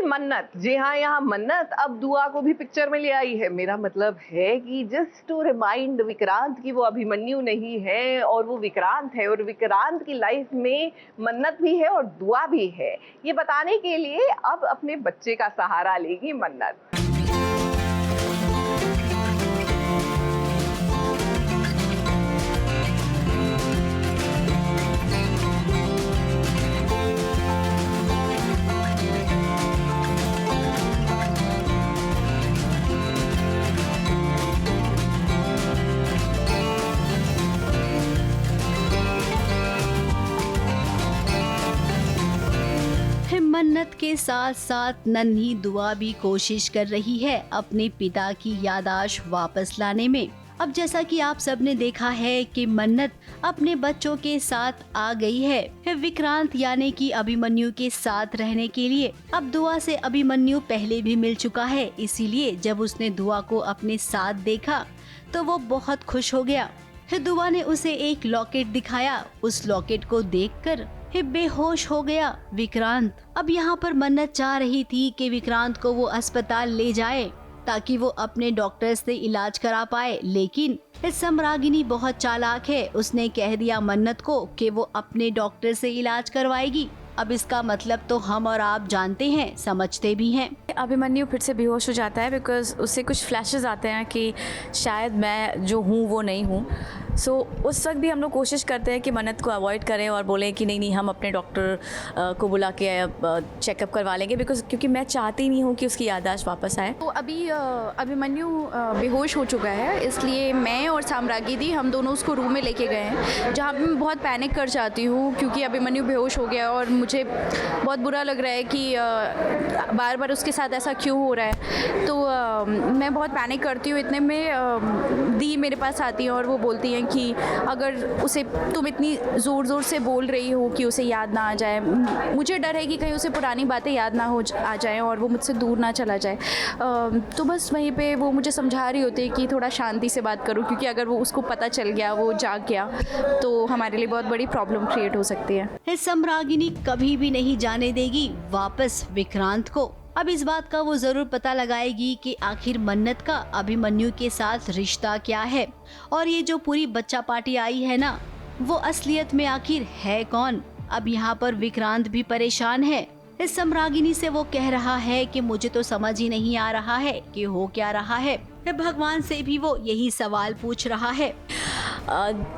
मन्नत, जी हाँ, यहाँ मन्नत अब दुआ को भी पिक्चर में ले आई है। मेरा मतलब है कि जस्ट टू रिमाइंड विक्रांत की वो अभिमन्यु नहीं है और वो विक्रांत है, और विक्रांत की लाइफ में मन्नत भी है और दुआ भी है, ये बताने के लिए अब अपने बच्चे का सहारा लेगी मन्नत। मन्नत के साथ साथ नन्ही दुआ भी कोशिश कर रही है अपने पिता की याददाश्त वापस लाने में। अब जैसा कि आप सबने देखा है कि मन्नत अपने बच्चों के साथ आ गई है विक्रांत यानी कि अभिमन्यु के साथ रहने के लिए। अब दुआ से अभिमन्यु पहले भी मिल चुका है, इसीलिए जब उसने दुआ को अपने साथ देखा तो वो बहुत खुश हो गया। दुआ ने उसे एक लॉकेट दिखाया, उस लॉकेट को देखकर बेहोश हो गया विक्रांत। अब यहाँ पर मन्नत चाह रही थी कि विक्रांत को वो अस्पताल ले जाए ताकि वो अपने डॉक्टर से इलाज करा पाए, लेकिन सम्रागिनी बहुत चालाक है, उसने कह दिया मन्नत को कि वो अपने डॉक्टर से इलाज करवाएगी। अब इसका मतलब तो हम और आप जानते हैं, समझते भी हैं। अभिमन्यु फिर से बेहोश हो जाता है बिकॉज उससे कुछ फ्लैशेस आते हैं कि शायद मैं जो हूँ वो नहीं हूँ। सो उस वक्त भी हम लोग कोशिश करते हैं कि मन्नत को अवॉइड करें और बोलें कि नहीं हम अपने डॉक्टर को बुला के चेकअप करवा लेंगे, बिकॉज क्योंकि मैं चाहती नहीं हूँ कि उसकी याददाश्त वापस आए। तो अभी अभिमन्यु बेहोश हो चुका है, इसलिए मैं और साम्रागिनी हम दोनों उसको रूम में लेके गए हैं, जहाँ पे मैं बहुत पैनिक कर जाती हूँ क्योंकि अभिमन्यु बेहोश हो गया और मुझे बहुत बुरा लग रहा है कि बार बार उसके साथ ऐसा क्यों हो रहा है। तो मैं बहुत पैनिक करती हूँ। इतने में दी मेरे पास आती है और वो बोलती हैं कि अगर उसे तुम इतनी ज़ोर से बोल रही हो कि उसे याद ना आ जाए, मुझे डर है कि कहीं उसे पुरानी बातें याद ना आ जाए और वो मुझसे दूर ना चला जाए। तो बस वहीं पे वो मुझे समझा रही होती है कि थोड़ा शांति से बात करो, क्योंकि अगर वो उसको पता चल गया, वो जाग गया, तो हमारे लिए बहुत बड़ी प्रॉब्लम क्रिएट हो सकती है। सम्रागिनी कभी भी नहीं जाने देगी वापस विक्रांत को। अब इस बात का वो जरूर पता लगाएगी कि आखिर मन्नत का अभिमन्यु के साथ रिश्ता क्या है, और ये जो पूरी बच्चा पार्टी आई है ना, वो असलियत में आखिर है कौन। अब यहाँ पर विक्रांत भी परेशान है। इस सम्रागिनी से वो कह रहा है कि मुझे तो समझ ही नहीं आ रहा है कि हो क्या रहा है। भगवान से भी वो यही सवाल पूछ रहा है।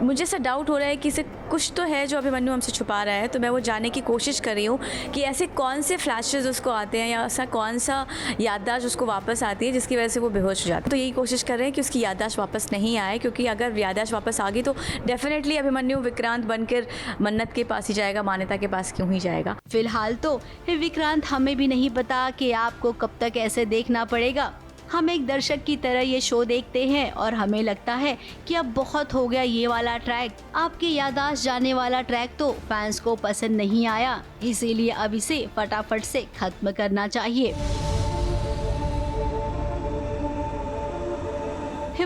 मुझे ऐसा डाउट हो रहा है कि इसे कुछ तो है जो अभिमन्यु हमसे छुपा रहा है, तो मैं वो जानने की कोशिश कर रही हूँ कि ऐसे कौन से फ्लैशेस उसको आते हैं या ऐसा कौन सा याददाश्त उसको वापस आती है जिसकी वजह से वो बेहोश हो जाता है। तो यही कोशिश कर रहे हैं कि उसकी याददाश्त वापस नहीं आए, क्योंकि अगर याददाश्त वापस आ गई तो डेफिनेटली अभिमन्यु विक्रांत बनकर मन्नत के पास ही जाएगा, मान्यता के पास क्यों ही जाएगा। फिलहाल तो विक्रांत हमें भी नहीं पता कि आपको कब तक ऐसे देखना पड़ेगा। हम एक दर्शक की तरह ये शो देखते हैं और हमें लगता है कि अब बहुत हो गया ये वाला ट्रैक। आपकी याददाश्त जाने वाला ट्रैक तो फैंस को पसंद नहीं आया, इसीलिए अब इसे फटाफट से खत्म करना चाहिए।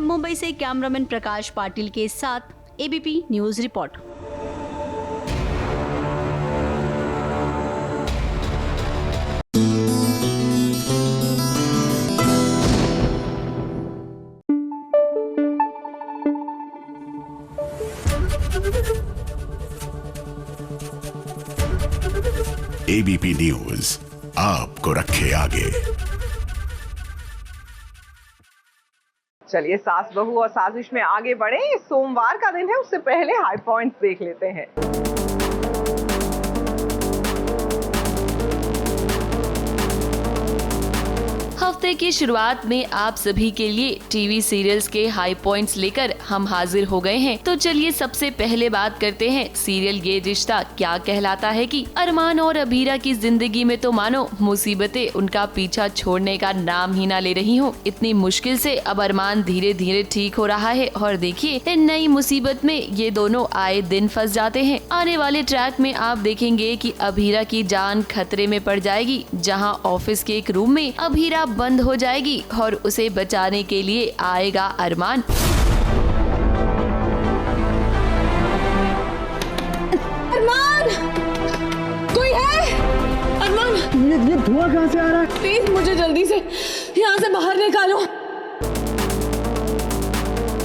मुंबई से कैमरामैन प्रकाश पाटिल के साथ ABP news report. ABP news आपको रखे आगे। चलिए सास बहू और साजिश में आगे बढ़े। सोमवार का दिन है, उससे पहले हाई पॉइंट्स देख लेते हैं। हफ्ते की शुरुआत में आप सभी के लिए टीवी सीरियल्स के हाई पॉइंट्स लेकर हम हाजिर हो गए हैं। तो चलिए सबसे पहले बात करते हैं सीरियल ये रिश्ता क्या कहलाता है की। अरमान और अभीरा की जिंदगी में तो मानो मुसीबतें उनका पीछा छोड़ने का नाम ही ना ले रही हो। इतनी मुश्किल से अब अरमान धीरे धीरे ठीक हो रहा है और देखिए नई मुसीबत में ये दोनों आए दिन फंस जाते हैं। आने वाले ट्रैक में आप देखेंगे कि अभीरा की जान खतरे में पड़ जाएगी, जहां ऑफिस के एक रूम में अभीरा बंद हो जाएगी और उसे बचाने के लिए आएगा अरमान। अरमान, कोई है? अरमान, ये धुआं कहाँ से आ रहा है? प्लीज मुझे जल्दी से यहाँ से बाहर निकालो।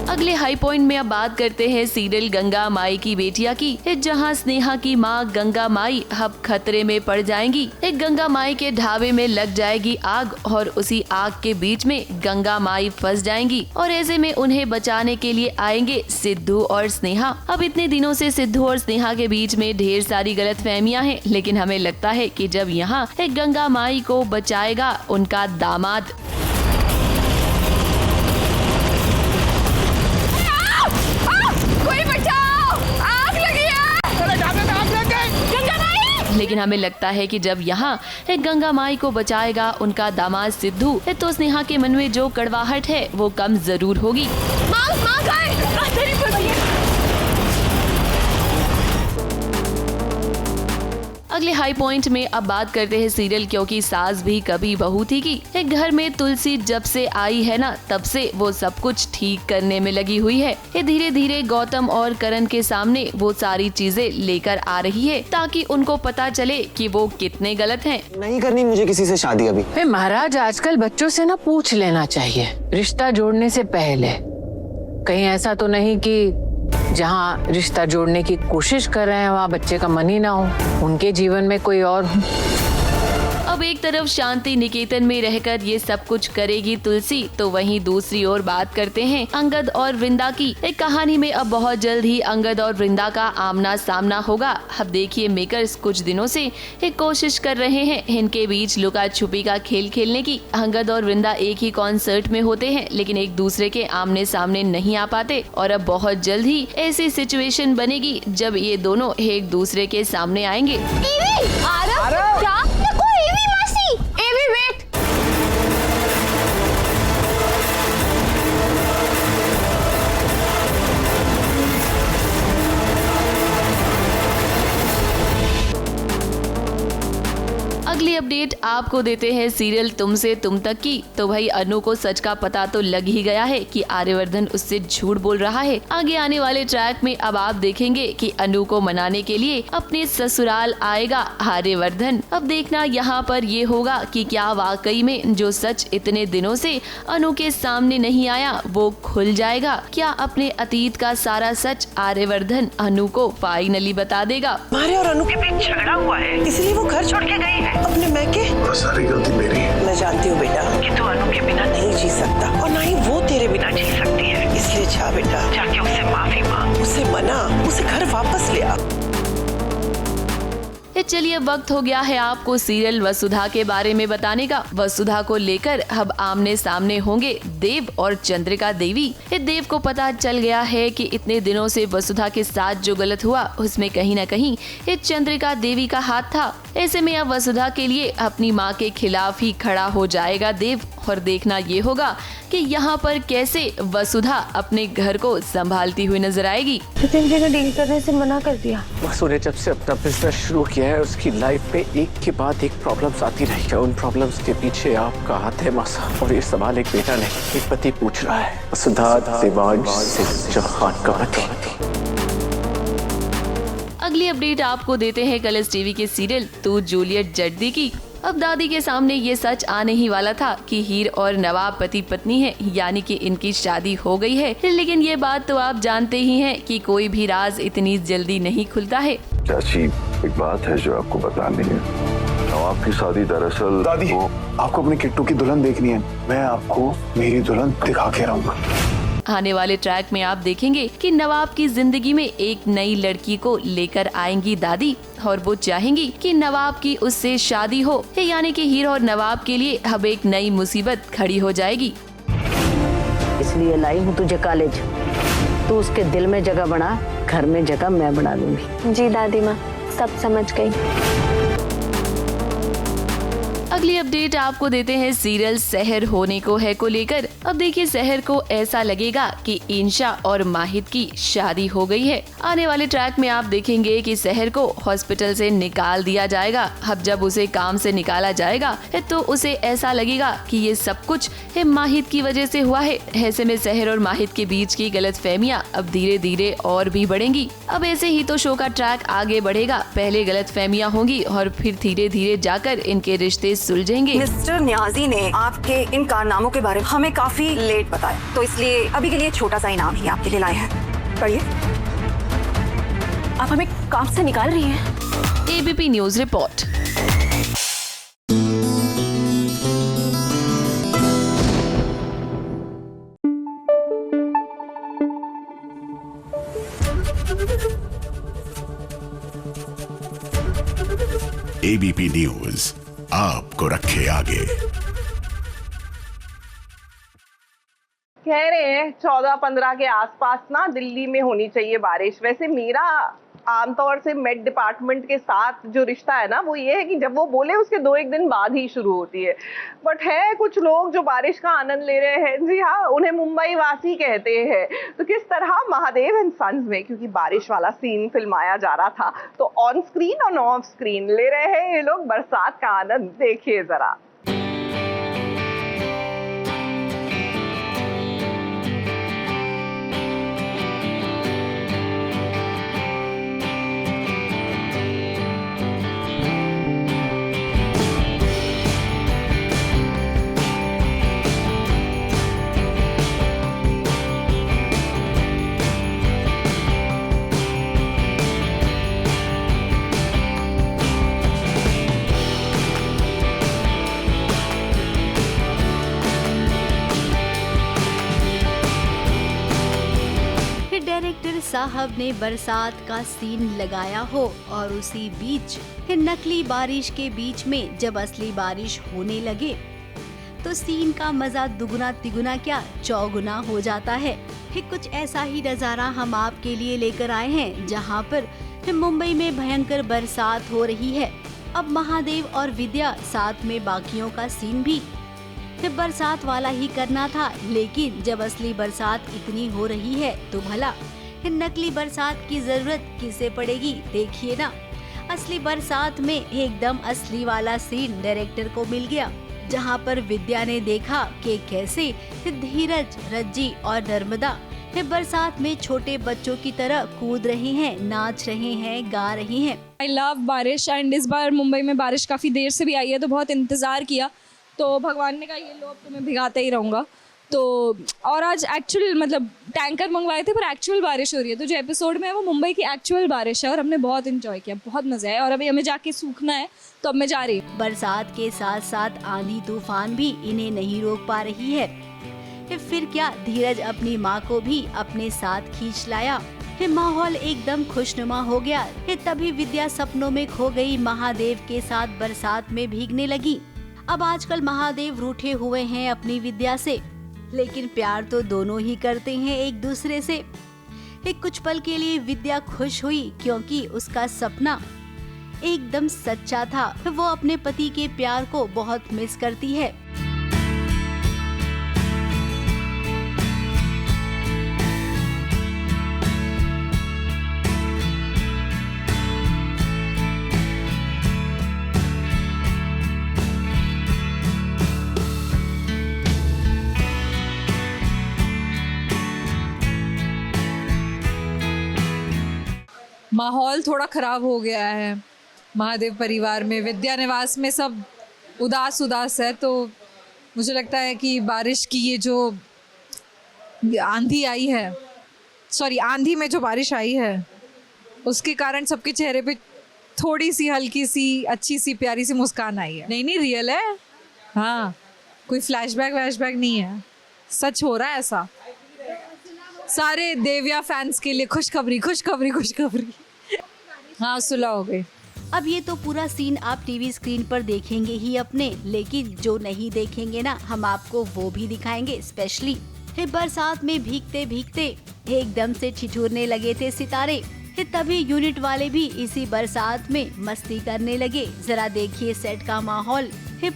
अगले हाई पॉइंट में अब बात करते हैं सीरियल गंगा माई की बेटिया की, जहां स्नेहा की मां गंगा माई अब खतरे में पड़ जाएंगी। एक गंगा माई के ढाबे में लग जाएगी आग और उसी आग के बीच में गंगा माई फंस जाएंगी और ऐसे में उन्हें बचाने के लिए आएंगे सिद्धू और स्नेहा। अब इतने दिनों से सिद्धू और स्नेहा के बीच में ढेर सारी गलतफहमियां हैं, लेकिन हमें लगता है कि जब यहाँ एक गंगा माई को बचाएगा उनका दामाद। लेकिन हमें लगता है कि जब यहाँ एक गंगा माई को बचाएगा उनका दामाद सिद्धू, तो स्नेहा के मन में जो कड़वाहट है वो कम जरूर होगी। अगले हाई पॉइंट में अब बात करते हैं सीरियल क्योंकि सास भी कभी बहू थी की। एक घर में तुलसी जब से आई है ना, तब से वो सब कुछ ठीक करने में लगी हुई है। ये धीरे धीरे गौतम और करण के सामने वो सारी चीजें लेकर आ रही है ताकि उनको पता चले कि वो कितने गलत हैं। नहीं करनी मुझे किसी से शादी अभी। महाराज आजकल बच्चों से ना पूछ लेना चाहिए रिश्ता जोड़ने से पहले, कहीं ऐसा तो नहीं कि जहाँ रिश्ता जोड़ने की कोशिश कर रहे हैं वहाँ बच्चे का मन ही ना हो, उनके जीवन में कोई और हो। अब एक तरफ शांति निकेतन में रहकर ये सब कुछ करेगी तुलसी, तो वहीं दूसरी ओर बात करते हैं अंगद और वृंदा की। एक कहानी में अब बहुत जल्द ही अंगद और वृंदा का आमना सामना होगा। अब देखिए मेकर्स कुछ दिनों से एक कोशिश कर रहे हैं इनके बीच लुका छुपी का खेल खेलने की। अंगद और वृंदा एक ही कॉन्सर्ट में होते हैं लेकिन एक दूसरे के आमने सामने नहीं आ पाते और अब बहुत जल्द ही ऐसी सिचुएशन बनेगी जब ये दोनों एक दूसरे के सामने आएंगे। अगली अपडेट आपको देते हैं सीरियल तुमसे तुम तक की। तो भाई अनु को सच का पता तो लग ही गया है कि आर्यवर्धन उससे झूठ बोल रहा है। आगे आने वाले ट्रैक में अब आप देखेंगे कि अनु को मनाने के लिए अपने ससुराल आएगा आर्यवर्धन। अब देखना यहाँ पर ये होगा कि क्या वाकई में जो सच इतने दिनों से अनु के सामने नहीं आया वो खुल जाएगा। क्या अपने अतीत का सारा सच आर्यवर्धन अनु को फाइनली बता देगा। हमारे और अनु के बीच झगड़ा हुआ है, इसलिए वो घर छोड़ के गई है अपने मैके। सारी गलती मेरी है। मैं जानती हूँ बेटा कि तू अनु के बिना नहीं जी सकता और ना ही वो तेरे बिना जी सकती है, इसलिए जा बेटा, जाके उससे माफी मांग, उससे मना, उसे घर वापस ले आ। चलिए वक्त हो गया है आपको सीरियल वसुधा के बारे में बताने का। वसुधा को लेकर अब आमने सामने होंगे देव और चंद्रिका देवी। देव को पता चल गया है कि इतने दिनों से वसुधा के साथ जो गलत हुआ उसमें कहीं न कहीं चंद्रिका देवी का हाथ था। ऐसे में अब वसुधा के लिए अपनी माँ के खिलाफ ही खड़ा हो जाएगा देव और देखना ये होगा कि यहाँ पर कैसे वसुधा अपने घर को संभालती हुई नजर आएगी। नितिन जी ने डील करने से मना कर दिया। वसु ने जब से अपना बिजनेस शुरू किया है उसकी लाइफ में एक के बाद एक प्रॉब्लम्स आती रही है। उन प्रॉब्लम्स के पीछे आपका हाथ है मासा, और ये सवाल एक बेटा नहीं एक पति पूछ रहा है। वसुधा देवांश सिंह चौहान का पति। अगली अपडेट आपको देते हैं कलर्स टीवी के सीरियल तू जूलियट जड्डी की। अब दादी के सामने ये सच आने ही वाला था कि हीर और नवाब पति पत्नी हैं, यानी कि इनकी शादी हो गई है। लेकिन ये बात तो आप जानते ही हैं कि कोई भी राज इतनी जल्दी नहीं खुलता है। चाची एक बात है जो आपको बतानी है। नवाब की शादी दरअसल दादी आपको अपने किट्टू की दुल्हन देखनी है, मैं आपको मेरी दुल्हन दिखा के रहूंगा। आने वाले ट्रैक में आप देखेंगे कि नवाब की जिंदगी में एक नई लड़की को लेकर आएंगी दादी और वो चाहेंगी कि नवाब की उससे शादी हो, यानी कि हीर और नवाब के लिए अब एक नई मुसीबत खड़ी हो जाएगी। इसलिए लाई हूँ तुझे कॉलेज, तू उसके दिल में जगह बना, घर में जगह मैं बना दूंगी। जी दादी माँ, सब समझ गई। अगली अपडेट आपको देते हैं सीरियल सहर होने को है को लेकर। अब देखिए सहर को ऐसा लगेगा कि इंशा और माहिद की शादी हो गई है। आने वाले ट्रैक में आप देखेंगे कि सहर को हॉस्पिटल से निकाल दिया जाएगा। अब जब उसे काम से निकाला जाएगा तो उसे ऐसा लगेगा कि ये सब कुछ माहिद की वजह से हुआ है। ऐसे में सहर और माहिद के बीच की गलतफहमियां अब धीरे धीरे और भी बढ़ेंगी। अब ऐसे ही तो शो का ट्रैक आगे बढ़ेगा। पहले गलतफहमियां होंगी और फिर धीरे धीरे जाकर इनके रिश्ते सुलझेंगे। मिस्टर न्याजी ने आपके इन कारनामों के बारे में हमें काफी लेट बताया, तो इसलिए अभी के लिए छोटा सा इनाम ही आपके लिए लाए हैं। पढ़िए। आप हमें काम से निकाल रही हैं। ABP news report. ABP news आपको रखे आगे। कह रहे हैं 14-15 के आसपास ना दिल्ली में होनी चाहिए बारिश। वैसे मेरा आमतौर से मेट डिपार्टमेंट के साथ जो रिश्ता है ना, वो ये है कि जब वो बोले उसके 2-1 दिन बाद ही शुरू होती है। बट है कुछ लोग जो बारिश का आनंद ले रहे हैं। जी हाँ, उन्हें मुंबई वासी कहते हैं। तो किस तरह महादेव एंड सन्स में, क्योंकि बारिश वाला सीन फिल्माया जा रहा था, तो ऑन स्क्रीन और ऑफ स्क्रीन ले रहे हैं ये लोग बरसात का आनंद। देखिए जरा। डायरेक्टर साहब ने बरसात का सीन लगाया हो और उसी बीच नकली बारिश के बीच में जब असली बारिश होने लगे तो सीन का मजा दुगुना तिगुना क्या चौगुना हो जाता है। कुछ ऐसा ही नजारा हम आपके लिए लेकर आए हैं, जहां पर मुंबई में भयंकर बरसात हो रही है। अब महादेव और विद्या साथ में बाकियों का सीन भी बरसात वाला ही करना था, लेकिन जब असली बरसात इतनी हो रही है तो भला नकली बरसात की जरूरत किसे पड़ेगी। देखिए ना, असली बरसात में एकदम असली वाला सीन डायरेक्टर को मिल गया, जहां पर विद्या ने देखा कि कैसे धीरज, रज्जी और नर्मदा बरसात में छोटे बच्चों की तरह कूद रहे हैं, नाच रहे हैं, गा रहे हैं। आई लव बारिश एंड इस बार मुंबई में बारिश काफ़ी देर से भी आई है, तो बहुत इंतज़ार किया, तो भगवान ने कहा ये लो अब तो मैं भिगाते ही रहूँगा। तो और आज एक्चुअल मतलब टैंकर मंगवाए थे पर एक्चुअल बारिश हो रही है, तो जो एपिसोड में है वो मुंबई की एक्चुअल बारिश है और हमने बहुत एंजॉय किया, बहुत मज़ा आया। और अभी हमें जाके सूखना है तो अब मैं जा रही हूँ। बरसात के साथ साथ आंधी तूफान भी इन्हें नहीं रोक पा रही है। फिर क्या, धीरज अपनी माँ को भी अपने साथ खींच लाया। माहौल एकदम खुशनुमा हो गया। तभी विद्या सपनों में खो गई, महादेव के साथ बरसात में भीगने लगी। अब आजकल महादेव रूठे हुए हैं अपनी विद्या से, लेकिन प्यार तो दोनों ही करते हैं एक दूसरे से। कुछ पल के लिए विद्या खुश हुई क्योंकि उसका सपना एकदम सच्चा था। वो अपने पति के प्यार को बहुत मिस करती है। माहौल थोड़ा ख़राब हो गया है महादेव परिवार में, विद्या निवास में सब उदास उदास है, तो मुझे लगता है कि बारिश की ये जो आंधी आई है, सॉरी आंधी में जो बारिश आई है, उसके कारण सबके चेहरे पे थोड़ी सी हल्की सी अच्छी सी प्यारी सी मुस्कान आई है। नहीं रियल है, हाँ, कोई फ्लैशबैक वैशबैक नहीं है, सच हो रहा है ऐसा। सारे देविया फैंस के लिए खुशखबरी खुशखबरी खुशखबरी। हाँ, सुलह हो गई। अब ये तो पूरा सीन आप टीवी स्क्रीन पर देखेंगे ही अपने, लेकिन जो नहीं देखेंगे ना, हम आपको वो भी दिखाएंगे स्पेशली। बरसात में भीगते भीगते एकदम से ठिठुरने लगे थे सितारे। तभी यूनिट वाले भी इसी बरसात में मस्ती करने लगे। जरा देखिए सेट का माहौल,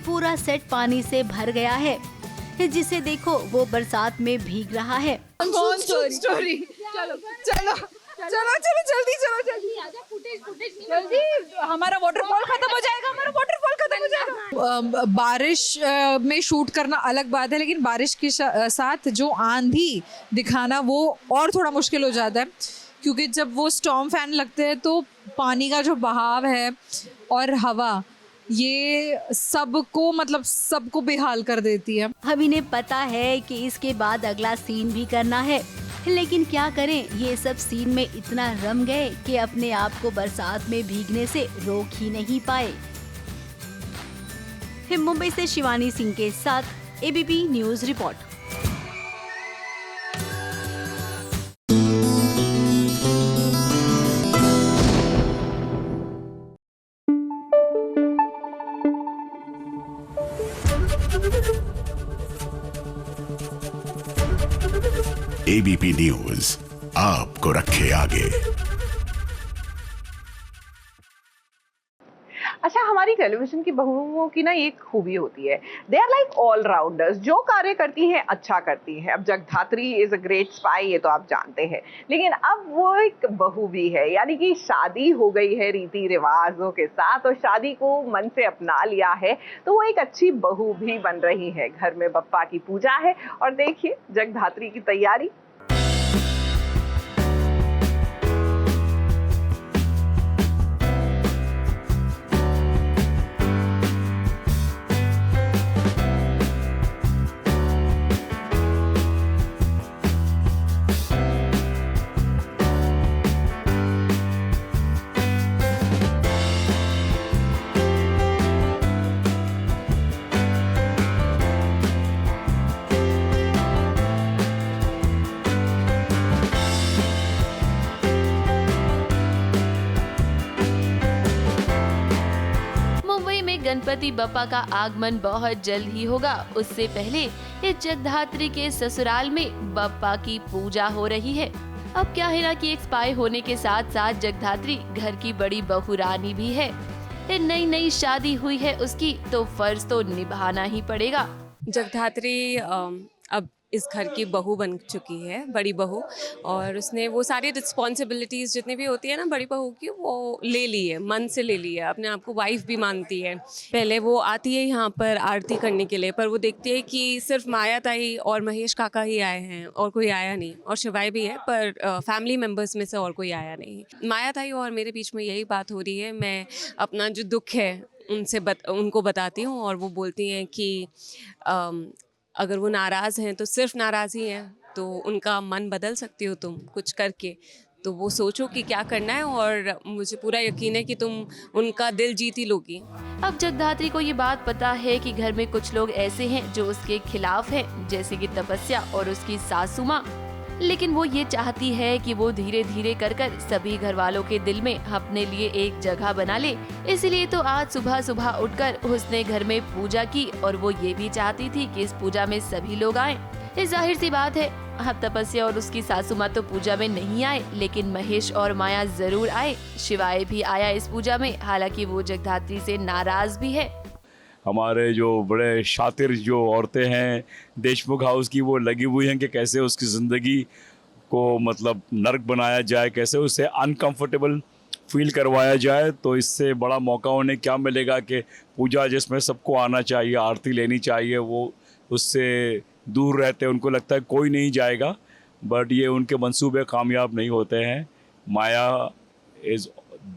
पूरा सेट पानी से भर गया है। जिसे देखो वो बरसात में भीग रहा है। स्टोरी चलो चलो चलो चलो जल्दी चलो जल्दी, हमारा वाटरफॉल खत्म हो जाएगा, बारिश में शूट करना अलग बात है, लेकिन बारिश के साथ जो आंधी दिखाना वो और थोड़ा मुश्किल हो जाता है, क्योंकि जब वो स्टॉर्म फैन लगते हैं तो पानी का जो बहाव है और हवा ये सबको मतलब सबको बेहाल कर देती है। हम इन्हें पता है कि इसके बाद अगला सीन भी करना है, लेकिन क्या करें, ये सब सीन में इतना रम गए कि अपने आप को बरसात में भीगने से रोक ही नहीं पाए। मुंबई से शिवानी सिंह के साथ ABP news report. ABP news आपको रखे आगे। अच्छा, हमारी टेलीविजन की बहुओं की ना एक खूबी होती है, दे आर लाइक ऑलराउंडर्स। जो कार्य करती हैं अच्छा करती हैं। अब Jagaddhatri is a great spy, ये तो आप जानते हैं, लेकिन अब वो एक बहू भी है, यानी कि शादी हो गई है रीति रिवाजों के साथ और शादी को मन से अपना लिया है, तो वो एक अच्छी बहू भी बन रही है। घर में बप्पा की पूजा है और देखिए जगधात्री की तैयारी। गणपति बप्पा का आगमन बहुत जल्द ही होगा। उससे पहले इस जगधात्री के ससुराल में बप्पा की पूजा हो रही है। अब क्या है ना कि एक स्पाई होने के साथ साथ जगधात्री घर की बड़ी बहू रानी भी है। नई नई शादी हुई है उसकी, तो फर्ज तो निभाना ही पड़ेगा। जगधात्री अब इस घर की बहू बन चुकी है, बड़ी बहू, और उसने वो सारी रिस्पॉन्सिबिलिटीज़ जितनी भी होती है ना बड़ी बहू की, वो ले ली है, मन से ले ली है। अपने आप को वाइफ भी मानती है। पहले वो आती है यहाँ पर आरती करने के लिए, पर वो देखती है कि सिर्फ माया ताई और महेश काका ही आए हैं और कोई आया नहीं, और शिवाय भी है पर फैमिली मेम्बर्स में से और कोई आया नहीं। माया ताई और मेरे बीच में यही बात हो रही है। मैं अपना जो दुख है उनको बताती हूँ और वो बोलती हैं कि अगर वो नाराज़ हैं तो सिर्फ नाराज़ ही हैं, तो उनका मन बदल सकती हो तुम कुछ करके। तो वो सोचो कि क्या करना है, और मुझे पूरा यकीन है कि तुम उनका दिल जीत ही लोगी। अब जगधात्री को ये बात पता है कि घर में कुछ लोग ऐसे हैं जो उसके खिलाफ हैं, जैसे कि तपस्या और उसकी सासू माँ, लेकिन वो ये चाहती है कि वो धीरे धीरे कर सभी घर वालों के दिल में अपने लिए एक जगह बना ले। इसलिए तो आज सुबह सुबह उठकर उसने घर में पूजा की, और वो ये भी चाहती थी कि इस पूजा में सभी लोग आएं। ये जाहिर सी बात है, अब तपस्या और उसकी सासू माँ तो पूजा में नहीं आए, लेकिन महेश और माया जरूर आए। शिवाय भी आया इस पूजा में, हालांकि वो जगधात्री से नाराज भी है। हमारे जो बड़े शातिर जो औरतें हैं देशमुख हाउस की, वो लगी हुई हैं कि कैसे उसकी ज़िंदगी को मतलब नर्क बनाया जाए, कैसे उसे अनकंफर्टेबल फील करवाया जाए। तो इससे बड़ा मौका उन्हें क्या मिलेगा कि पूजा जिसमें सबको आना चाहिए, आरती लेनी चाहिए, वो उससे दूर रहते हैं। उनको लगता है कोई नहीं जाएगा, बट ये उनके मंसूबे कामयाब नहीं होते हैं। माया इज़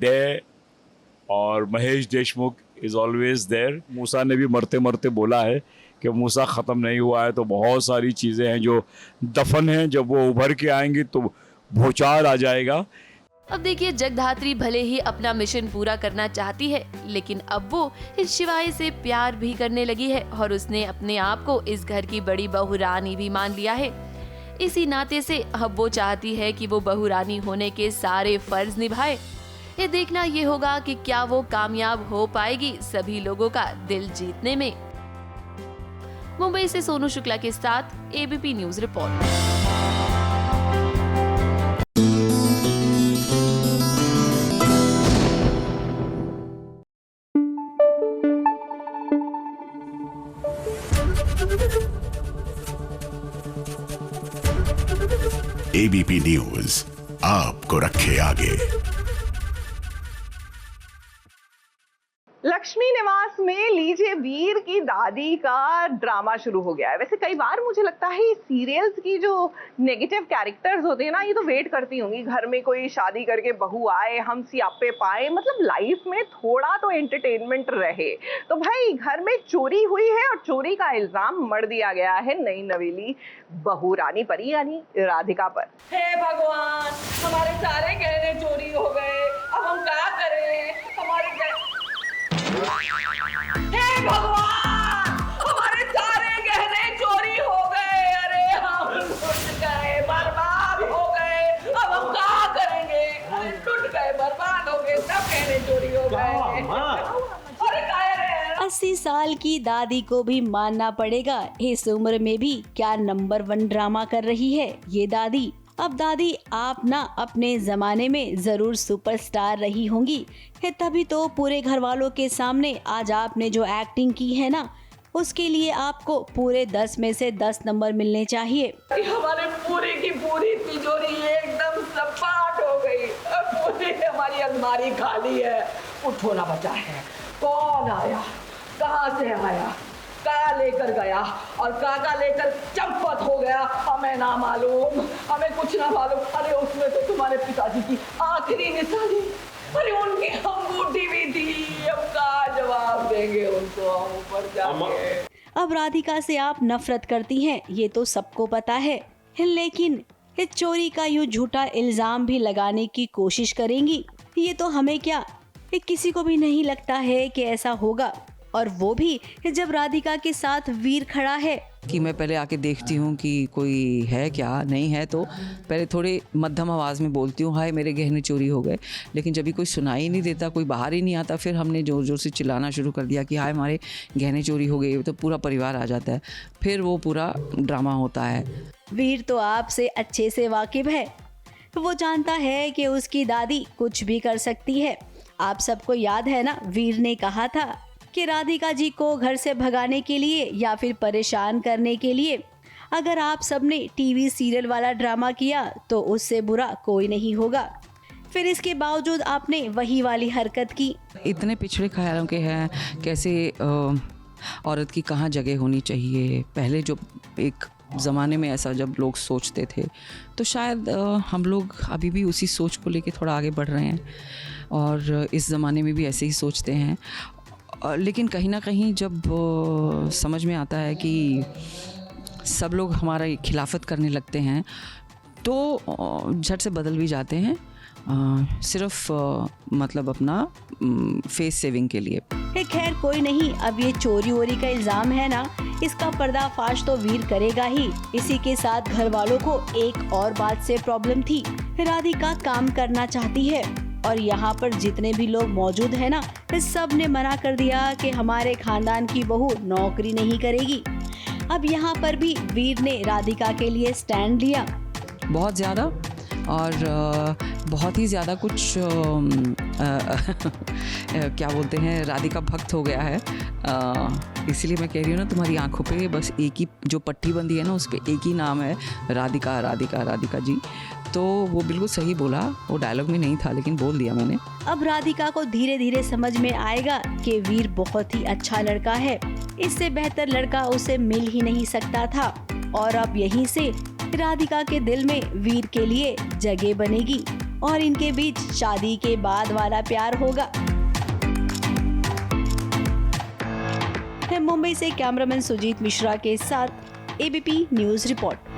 देयर और Mahesh Deshmukh is always there. Musa ने भी मरते मरते बोला है कि मूसा ख़त्म नहीं हुआ है, तो बहुत सारी चीज़ें हैं जो दफन हैं, जब वो उभर के आएंगी तो भूचाल आ जाएगा। अब देखिए, जगधात्री भले ही अपना मिशन पूरा करना चाहती है, लेकिन अब वो इस शिवाय से प्यार भी करने लगी है और उसने अपने आप को इस घर की बड़ी बहू रानी भी मान लिया है। इसी नाते से अब वो चाहती है कि वो बहू रानी होने के सारे फर्ज निभाए। ये देखना ये होगा कि क्या वो कामयाब हो पाएगी सभी लोगों का दिल जीतने में। मुंबई से सोनू शुक्ला के साथ ABP news report. ABP news आपको रखे आगे। लक्ष्मी निवास में लीजिए वीर की दादी शादी का ड्रामा शुरू हो गया है। वैसे कई बार मुझे लगता है ये सीरियल्स की जो नेगेटिव कैरेक्टर्स होते हैं ना, ये तो वेट करती होंगी घर में कोई शादी करके बहू आए, हम सियापे पाए, मतलब लाइफ में थोड़ा तो एंटरटेनमेंट रहे। तो भाई घर में चोरी हुई है और चोरी का इल्जाम मढ़ दिया गया है नई नवेली बहू रानी परी यानी राधिका पर। हे भगवान, हमारे सारे गहने चोरी हो गए, अब हम क्या करें? हमारे हे भगवान, हमारे सारे गहने चोरी हो गए। अरे हम टूट गए, बर्बाद हो गए, अब हम क्या करेंगे? अरे टूट गए, बर्बाद हो गए, सब गहने चोरी हो गए। 80 साल की दादी को भी मानना पड़ेगा, इस उम्र में भी क्या नंबर 1 ड्रामा कर रही है ये दादी। अब दादी आप ना अपने जमाने में जरूर सुपरस्टार रही होंगी, तभी तो पूरे घर वालों के सामने आज आपने जो एक्टिंग की है ना, उसके लिए आपको पूरे 10 में से 10 नंबर मिलने चाहिए। हमारे पूरी की पूरी तिजोरी एकदम सपाट हो गई, पूरी हमारी अलमारी खाली है, कुछ होना बचा है। कौन आया, कहाँ से आया, क्या लेकर गया और क्या लेकर चंपत हो गया, हमें ना मालूम, हमें कुछ ना मालूम। अरे उसमें तो तुम्हारे पिताजी की आखिरी निशानी, अरे उनकी अंगूठी भी थी, अब क्या जवाब देंगे उनको हम ऊपर जाके। अब राधिका से आप नफरत करती हैं, ये तो सबको पता है, लेकिन इस चोरी का यूं झूठा इल्जाम भी लगाने की कोशिश करेंगी, ये तो हमें क्या, किसी को भी नहीं लगता है कि ऐसा होगा, और वो भी जब राधिका के साथ वीर खड़ा है। कि मैं पहले आके देखती हूँ कि कोई है क्या, नहीं है तो पहले थोड़ी मध्यम आवाज़ में बोलती हूँ, हाय मेरे गहने चोरी हो गए। लेकिन जब भी कोई सुनाई नहीं देता, कोई बाहर ही नहीं आता, फिर हमने ज़ोर ज़ोर से चिल्लाना शुरू कर दिया कि हाय हमारे गहने चोरी हो गए, तो पूरा परिवार आ जाता है, फिर वो पूरा ड्रामा होता है। वीर तो आपसे अच्छे से वाकिफ है, वो जानता है कि उसकी दादी कुछ भी कर सकती है। आप सबको याद है ना, वीर ने कहा था कि राधिका जी को घर से भगाने के लिए या फिर परेशान करने के लिए अगर आप सबने टीवी सीरियल वाला ड्रामा किया तो उससे बुरा कोई नहीं होगा। फिर इसके बावजूद आपने वही वाली हरकत की। इतने पिछड़े ख्यालों के हैं, कैसे औरत की कहाँ जगह होनी चाहिए। पहले जो एक ज़माने में ऐसा जब लोग सोचते थे, तो शायद हम लोग अभी भी उसी सोच को लेके थोड़ा आगे बढ़ रहे हैं और इस ज़माने में भी ऐसे ही सोचते हैं। लेकिन कहीं ना कहीं जब समझ में आता है कि सब लोग हमारा खिलाफत करने लगते हैं, तो झट से बदल भी जाते हैं, सिर्फ मतलब अपना फेस सेविंग के लिए। खैर कोई नहीं, अब ये चोरी वोरी का इल्जाम है ना, इसका पर्दाफाश तो वीर करेगा ही। इसी के साथ घर वालों को एक और बात से प्रॉब्लम थी, राधिका काम करना चाहती है और यहाँ पर जितने भी लोग मौजूद हैं ना, सब ने मना कर दिया कि हमारे खानदान की बहू नौकरी नहीं करेगी। अब यहाँ पर भी वीर ने राधिका के लिए स्टैंड लिया, बहुत ज़्यादा, और बहुत ही ज़्यादा कुछ क्या बोलते हैं, राधिका भक्त हो गया है। इसीलिए मैं कह रही हूँ ना, तुम्हारी आंखों पे बस एक ही जो पट्टी बंदी है ना, उस पर एक ही नाम है, राधिका राधिका राधिका जी। तो वो बिल्कुल सही बोला, वो डायलॉग में नहीं था लेकिन बोल दिया मैंने। अब राधिका को धीरे धीरे समझ में आएगा कि वीर बहुत ही अच्छा लड़का है, इससे बेहतर लड़का उसे मिल ही नहीं सकता था, और अब यहीं से राधिका के दिल में वीर के लिए जगह बनेगी और इनके बीच शादी के बाद वाला प्यार होगा। मुंबई से कैमरामैन सुजीत मिश्रा के साथ ABP news report.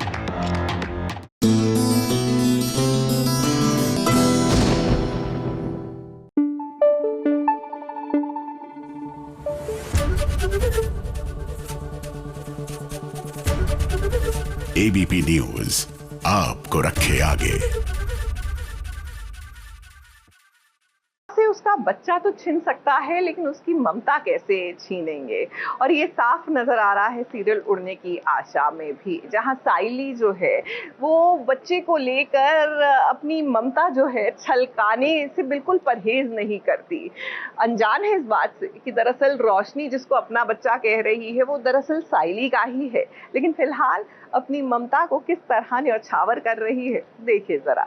ABP news आपको रखे आगे। से उसका बच्चा तो छीन सकता है, लेकिन उसकी ममता कैसे छीनेंगे। और ये साफ नजर आ रहा है सीरियल उड़ने की आशा में भी, जहां साइली जो है वो बच्चे को लेकर अपनी ममता जो है छलकाने से बिल्कुल परहेज नहीं करती। अनजान है इस बात से कि दरअसल रोशनी जिसको अपना बच्चा कह रही है वो दरअसल साइली का ही है, लेकिन फिलहाल अपनी ममता को किस तरह न्यौछावर कर रही है, देखिए जरा।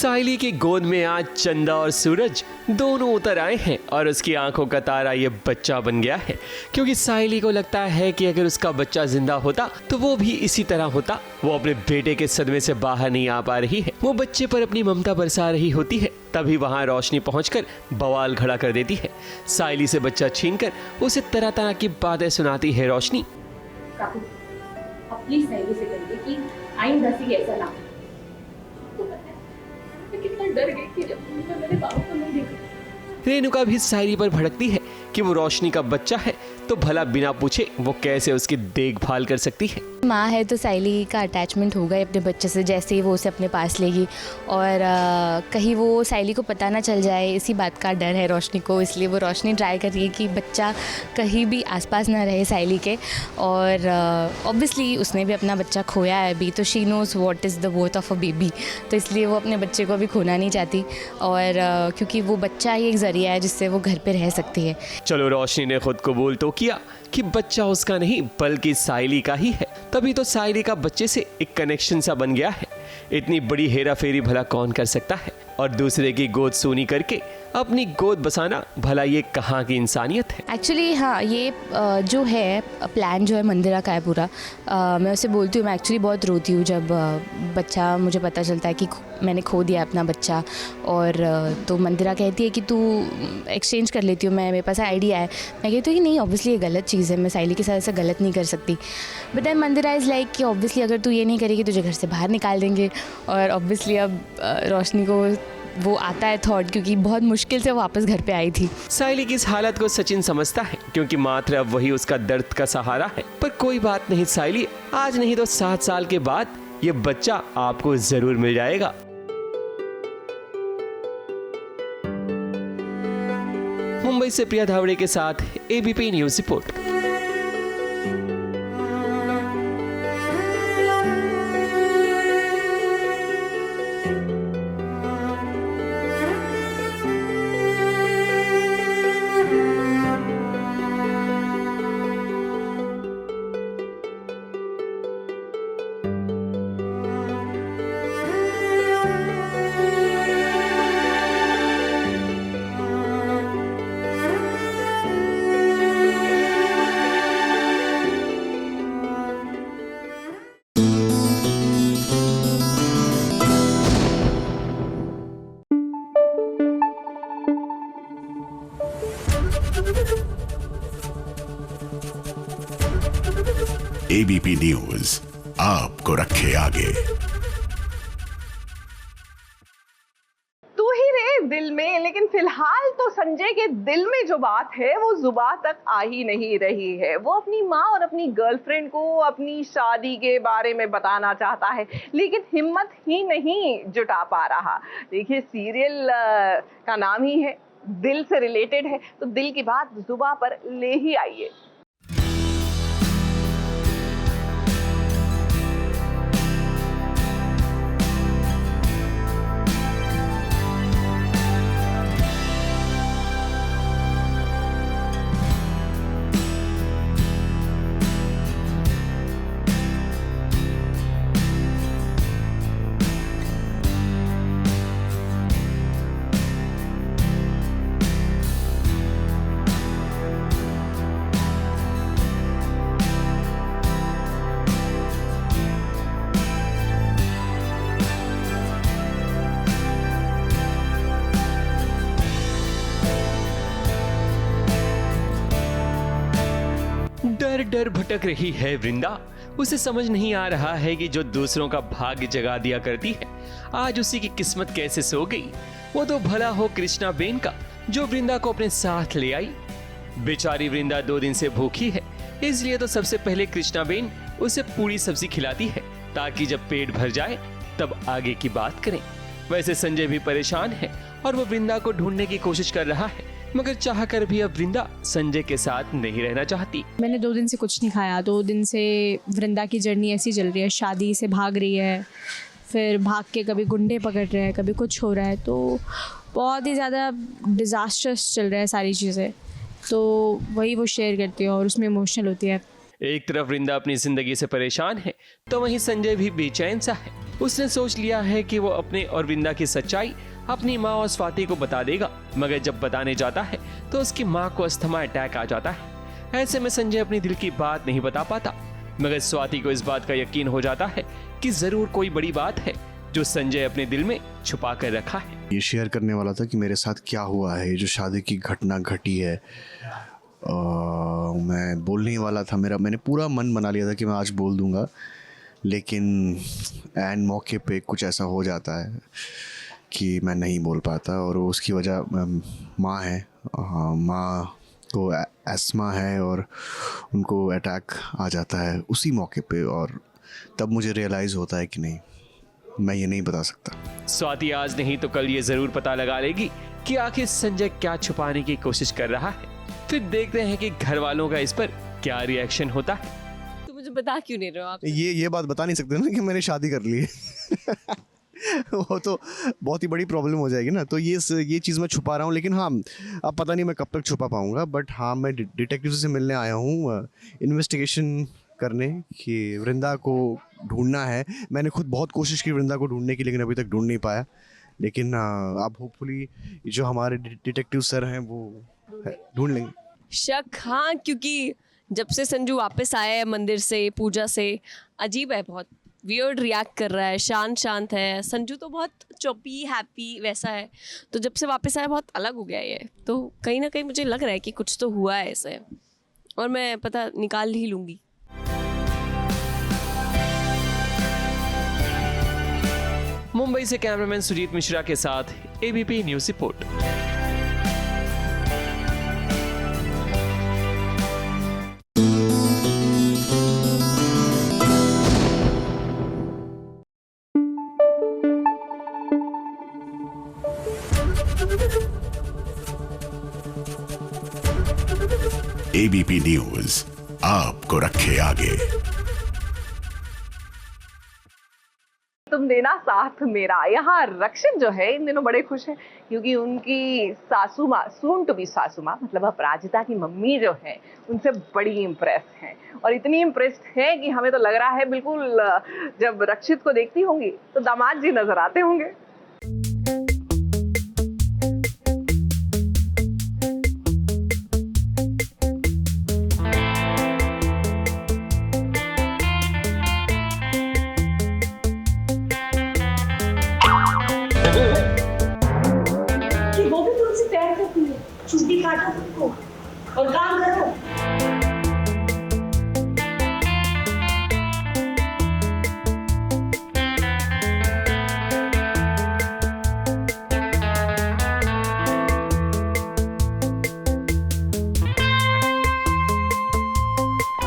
साइली की गोद में आज चंदा और सूरज दोनों उतर आए हैं और उसकी आंखों का तारा ये बच्चा बन गया है, क्योंकि साइली को लगता है कि अगर उसका बच्चा जिंदा होता तो वो भी इसी तरह होता। वो अपने बेटे के सदमे से बाहर नहीं आ पा रही है। वो बच्चे पर अपनी ममता बरसा रही होती है, तभी वहाँ रोशनी पहुंचकर बवाल खड़ा कर देती है। साइली से बच्चा छीनकर उसे तरह तरह की बातें सुनाती है रोशनी। प्लीज साइली से कहिए कि आइंदा से ऐसा ना। तो पता है मैं कितना डर गई थी जब मैंने बाबू को नहीं देखा। रेणुका भी साइली पर भड़कती है कि वो रोशनी का बच्चा है तो भला बिना पूछे वो कैसे उसकी देखभाल कर सकती है। माँ है तो साइली का अटैचमेंट होगा अपने बच्चे से, जैसे ही वो उसे अपने पास लेगी। और कहीं वो साइली को पता ना चल जाए, इसी बात का डर है रोशनी को, इसलिए वो रोशनी ट्राई कर रही है कि बच्चा कहीं भी आसपास ना रहे साइली के। और ऑब्वियसली उसने भी अपना बच्चा खोया है अभी, तो she knows what is the worth of a baby, तो इसलिए वो अपने बच्चे को भी खोना नहीं चाहती। और क्योंकि वो बच्चा ही एक ज़रिया है जिससे वो घर पर रह सकती है। चलो रोशनी ने खुद कबूल तो किया कि बच्चा उसका नहीं बल्कि साइली का ही है, तभी तो साइली का बच्चे से एक कनेक्शन सा बन गया है। इतनी बड़ी हेरा फेरी भला कौन कर सकता है, और दूसरे की गोद सूनी करके अपनी गोद बसाना भला ये कहाँ की इंसानियत है। एक्चुअली हाँ, ये जो है प्लान जो है मंदिरा का है पूरा। मैं उसे बोलती हूँ, मैं एक्चुअली बहुत रोती हूँ जब बच्चा मुझे पता चलता है कि मैंने खो दिया अपना बच्चा। और तो मंदिरा कहती है कि तू एक्सचेंज कर लेती हूँ, मेरे पास आइडिया है। मैं कहती हूँ कि नहीं, ऑब्वियसली ये गलत चीज़ है, मैं साइली के साथ ऐसा गलत नहीं कर सकती। But then Mandira is like कि ऑब्वियसली अगर तू ये नहीं करेगी तुझे घर से बाहर निकाल देंगे। और ऑब्वियसली अब रोशनी को वो आता है थॉट, क्योंकि बहुत मुश्किल से वापस घर पे आई थी। साइली की इस हालत को सचिन समझता है, क्योंकि मात्र अब वही उसका दर्द का सहारा है। पर कोई बात नहीं साइली, आज नहीं तो 7 साल के बाद ये बच्चा आपको जरूर मिल जाएगा। मुंबई से प्रिया धावड़े के साथ ABP news report. ABP news आपको रखे आगे। तू ही रहे दिल में, लेकिन फिलहाल तो संजय के दिल में जो बात है वो जुबान तक आ ही नहीं रही है। वो अपनी माँ और अपनी गर्लफ्रेंड को अपनी शादी के बारे में बताना चाहता है, लेकिन हिम्मत ही नहीं जुटा पा रहा। देखिए, सीरियल का नाम ही है, दिल से रिलेटेड है, तो दिल की बात जुबान पर ले ही आइए। डर डर भटक रही है वृंदा। उसे समझ नहीं आ रहा है कि जो दूसरों का भाग्य जगा दिया करती है, आज उसी की किस्मत कैसे सो गई। वो तो भला हो कृष्णा बेन का, जो वृंदा को अपने साथ ले आई। बेचारी वृंदा 2 दिन से भूखी है, इसलिए तो सबसे पहले कृष्णा बेन उसे पूरी सब्जी खिलाती है, ताकि जब पेट भर जाए तब आगे की बात करें। वैसे संजय भी परेशान है और वो वृंदा को ढूंढने की कोशिश कर रहा है, मगर चाह कर भी अब वृंदा संजय के साथ नहीं रहना चाहती। मैंने 2 दिन से कुछ नहीं खाया। 2 दिन से वृंदा की जर्नी ऐसी चल रही है, शादी से भाग रही है, फिर भाग के कभी गुंडे पकड़ रहे हैं, कभी कुछ हो रहा है, तो बहुत ही ज़्यादा डिज़ास्टर्स चल रहा है सारी चीज़ें। तो वही वो शेयर करती है और उसमें इमोशनल होती है। एक तरफ वृंदा अपनी जिंदगी से परेशान है, तो वहीं संजय भी बेचैन सा है। उसने सोच लिया है कि वो अपने और वृंदा की सच्चाई अपनी माँ और स्वाति को बता देगा, मगर जब बताने जाता है तो उसकी माँ को अस्थमा अटैक आ जाता है। ऐसे में संजय अपनी दिल की बात नहीं बता पाता, मगर स्वाति को इस बात का यकीन हो जाता है कि जरूर कोई बड़ी बात है जो संजय अपने दिल में छुपा कर रखा है। ये शेयर करने वाला था कि मेरे साथ क्या हुआ है, जो शादी की घटना घटी है। मैं बोलने ही वाला था, मैंने पूरा मन बना लिया था कि मैं आज बोल दूंगा, लेकिन एन मौके पे कुछ ऐसा हो जाता है कि मैं नहीं बोल पाता। और उसकी वजह माँ है। माँ को एस्मा है और उनको अटैक आ जाता है उसी मौके पे, और तब मुझे रियलाइज़ होता है कि नहीं, मैं ये नहीं बता सकता। स्वाति आज नहीं तो कल ये जरूर पता लगा लेगी कि आखिर संजय क्या छुपाने की कोशिश कर रहा है। फिर देखते हैं कि घर वालों का इस पर क्या रिएक्शन होता है। तो मुझे बता क्यों नहीं रहे हो आप? ये बात बता नहीं सकते ना कि मैंने शादी कर ली है। वो तो बहुत ही बड़ी प्रॉब्लम हो जाएगी ना, तो ये चीज़ मैं छुपा रहा हूँ। लेकिन हाँ, अब पता नहीं मैं कब तक छुपा पाऊँगा, बट हाँ, मैं डिटेक्टिव से मिलने आया हूँ इन्वेस्टिगेशन करने कि वृंदा को ढूंढना है। मैंने खुद बहुत कोशिश की वृंदा को ढूंढने की, लेकिन अभी तक ढूंढ नहीं पाया। लेकिन अब होपफुली जो हमारे डिटेक्टिव सर हैं वो ढूंढ लेंगे। शक, हाँ, क्योंकि जब से संजू वापस आया है मंदिर से, पूजा से, अजीब है, बहुत वियर्ड रिएक्ट कर रहा है, शांत है। संजू तो बहुत चौपी हैप्पी वैसा है, तो जब से वापस आया बहुत अलग हो गया है। तो कहीं ना कहीं मुझे लग रहा है कि कुछ तो हुआ है ऐसे, और मैं पता निकाल ही लूँगी। मुंबई से कैमरामैन सुजीत मिश्रा के साथ ABP news report. ABP news आपको रखे आगे। तुम देना साथ मेरा। यहाँ रक्षित जो है इन दिनों बड़े खुश हैं, क्योंकि उनकी सासू माँ, सून टू बी सासू माँ, मतलब अपराजिता की मम्मी जो है, उनसे बड़ी इम्प्रेस हैं। और इतनी इम्प्रेस्ड है कि हमें तो लग रहा है बिल्कुल जब रक्षित को देखती होंगी तो दामाद जी नजर आते होंगे। और काम करो।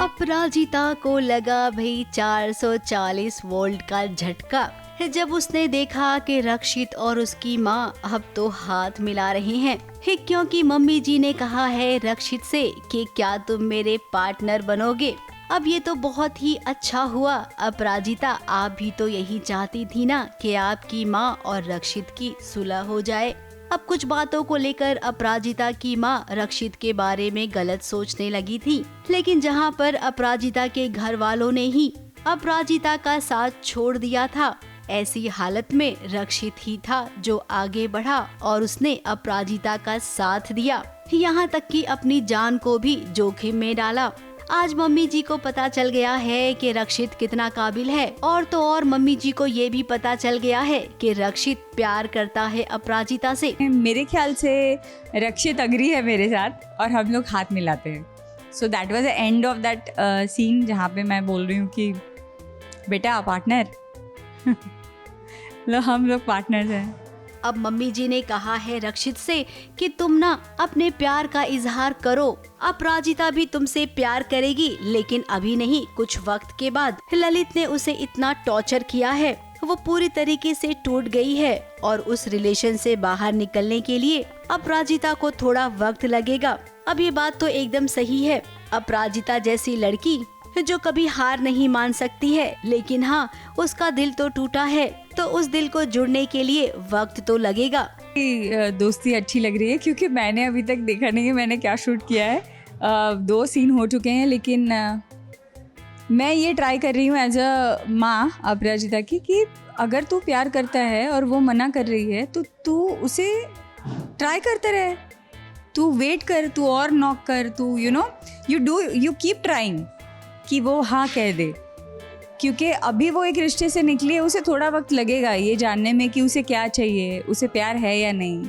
अपराजिता को लगा भाई 440 वोल्ट का झटका जब उसने देखा कि रक्षित और उसकी माँ अब तो हाथ मिला रहे हैं, क्योंकि मम्मी जी ने कहा है रक्षित से कि क्या तुम मेरे पार्टनर बनोगे। अब ये तो बहुत ही अच्छा हुआ। अपराजिता, आप भी तो यही चाहती थी ना कि आपकी माँ और रक्षित की सुलह हो जाए। अब कुछ बातों को लेकर अपराजिता की माँ रक्षित के बारे में गलत सोचने लगी थी, लेकिन जहाँ पर अपराजिता के घर वालों ने ही अपराजिता का साथ छोड़ दिया था, ऐसी हालत में रक्षित ही था जो आगे बढ़ा और उसने अपराजिता का साथ दिया, यहाँ तक कि अपनी जान को भी जोखिम में डाला। आज मम्मी जी को पता चल गया है कि रक्षित कितना काबिल है, और तो और मम्मी जी को ये भी पता चल गया है कि रक्षित प्यार करता है अपराजिता से। मेरे ख्याल से रक्षित अग्री है मेरे साथ और हम लोग हाथ मिलाते हैं। So that was the end of that scene, जहाँ पे मैं बोल रही हूँ कि बेटा पार्टनर लो, हम लोग पार्टनर्स हैं। अब मम्मी जी ने कहा है रक्षित से कि तुम ना अपने प्यार का इजहार करो। अपराजिता भी तुमसे प्यार करेगी, लेकिन अभी नहीं, कुछ वक्त के बाद। ललित ने उसे इतना टॉर्चर किया है, वो पूरी तरीके से टूट गई है और उस रिलेशन से बाहर निकलने के लिए अपराजिता को थोड़ा वक्त लगेगा। अब ये बात तो एकदम सही है। अपराजिता जैसी लड़की जो कभी हार नहीं मान सकती है, लेकिन हाँ, उसका दिल तो टूटा है, तो उस दिल को जुड़ने के लिए वक्त तो लगेगा। दोस्ती अच्छी लग रही है, क्योंकि मैंने अभी तक देखा नहीं है मैंने क्या शूट किया है। 2 सीन हो चुके हैं, लेकिन मैं ये ट्राई कर रही हूँ एज अ माँ अपराजिता की कि अगर तू प्यार करता है और वो मना कर रही है तो तू उसे ट्राई करते रहे, तू वेट कर, तू और नॉक कर, तू यू कीप ट्राइंग कि वो हाँ कह दे, क्योंकि अभी वो एक रिश्ते से निकली है, उसे थोड़ा वक्त लगेगा ये जानने में कि उसे क्या चाहिए, उसे प्यार है या नहीं,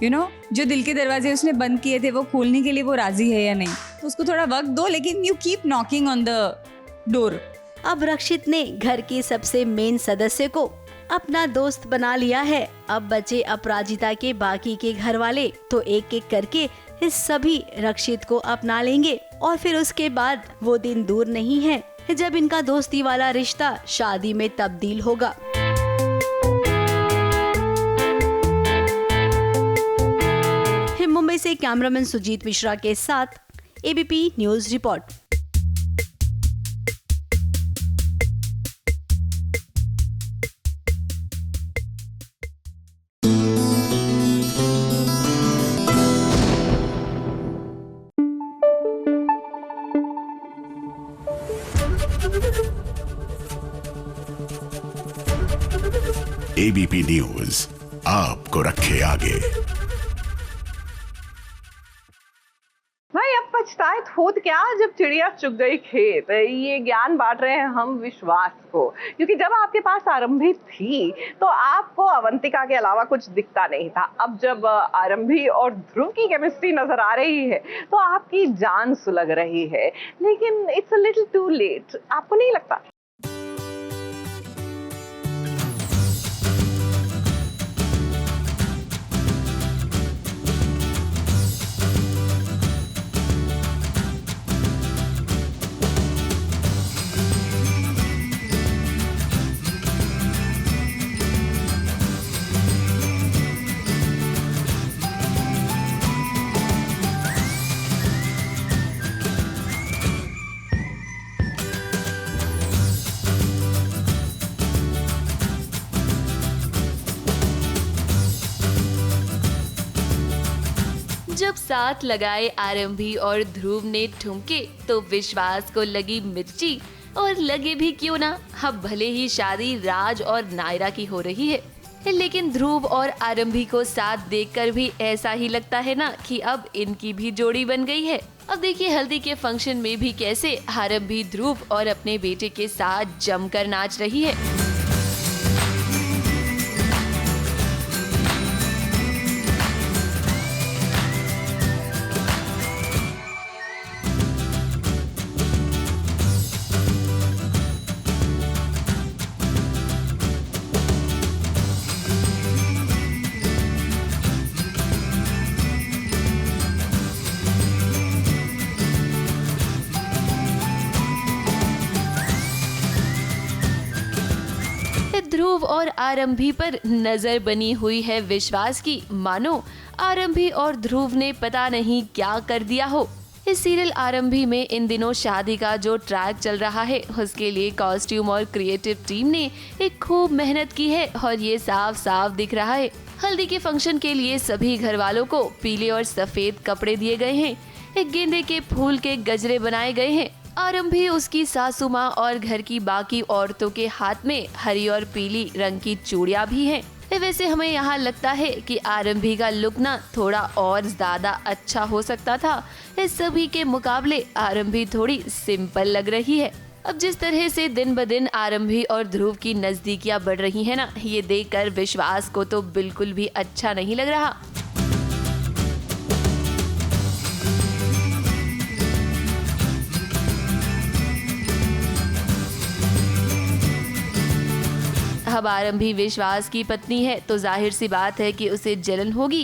जो दिल के दरवाजे उसने बंद किए थे वो खोलने के लिए वो राजी है या नहीं, तो उसको थोड़ा वक्त दो, लेकिन you keep knocking on the door. अब रक्षित ने घर के सबसे मेन सदस्य को अपना दोस्त बना लिया है। अब बचे अपराजिता के बाकी के घर वाले तो एक एक करके इस सभी रक्षित को अपना लेंगे और फिर उसके बाद वो दिन दूर नहीं है जब इनका दोस्ती वाला रिश्ता शादी में तब्दील होगा। मुंबई से कैमरामैन सुजीत मिश्रा के साथ ABP news report. ABP news आपको रखे आगे। भाई अब पछताए खुद क्या जब चिड़िया चुग गई खेत। ये ज्ञान बांट रहे हैं हम विश्वास को, क्योंकि जब आपके पास आरंभी थी तो आपको अवंतिका के अलावा कुछ दिखता नहीं था। अब जब आरंभी और ध्रुव की केमिस्ट्री नजर आ रही है तो आपकी जान सुलग रही है, लेकिन it's a little too late, आपको नहीं लगता? जब साथ लगाए आरंभी और ध्रुव ने ठुमके तो विश्वास को लगी मिर्ची, और लगे भी क्यों ना। अब भले ही शादी राज और नायरा की हो रही है, लेकिन ध्रुव और आरंभी को साथ देखकर भी ऐसा ही लगता है ना कि अब इनकी भी जोड़ी बन गई है। अब देखिए हल्दी के फंक्शन में भी कैसे आरंभी ध्रुव और अपने बेटे के साथ जमकर नाच रही है। ध्रुव और आरंभी पर नजर बनी हुई है विश्वास की, मानो आरंभी और ध्रुव ने पता नहीं क्या कर दिया हो। इस सीरियल आरंभी में इन दिनों शादी का जो ट्रैक चल रहा है उसके लिए कॉस्ट्यूम और क्रिएटिव टीम ने एक खूब मेहनत की है और ये साफ साफ दिख रहा है। हल्दी के फंक्शन के लिए सभी घर वालों को पीले और सफेद कपड़े दिए गए हैं, एक गेंदे के फूल के गजरे बनाए गए हैं। आरंभी, उसकी सासू माँ और घर की बाकी औरतों के हाथ में हरी और पीली रंग की चूड़ियाँ भी हैं। वैसे हमें यहाँ लगता है कि आरंभी का लुक ना थोड़ा और ज्यादा अच्छा हो सकता था। इस सभी के मुकाबले आरंभी थोड़ी सिंपल लग रही है। अब जिस तरह से दिन ब दिन आरंभी और ध्रुव की नजदीकियाँ बढ़ रही है ना, ये देखकर विश्वास को तो बिल्कुल भी अच्छा नहीं लग रहा। अब आरंभी विश्वास की पत्नी है तो जाहिर सी बात है कि उसे जलन होगी,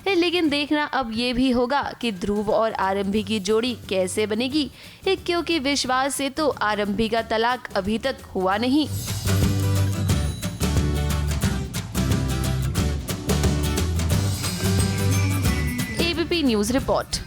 लेकिन देखना अब ये भी होगा कि ध्रुव और आरंभी की जोड़ी कैसे बनेगी, क्योंकि विश्वास से तो आरंभी का तलाक अभी तक हुआ नहीं। ABP news report.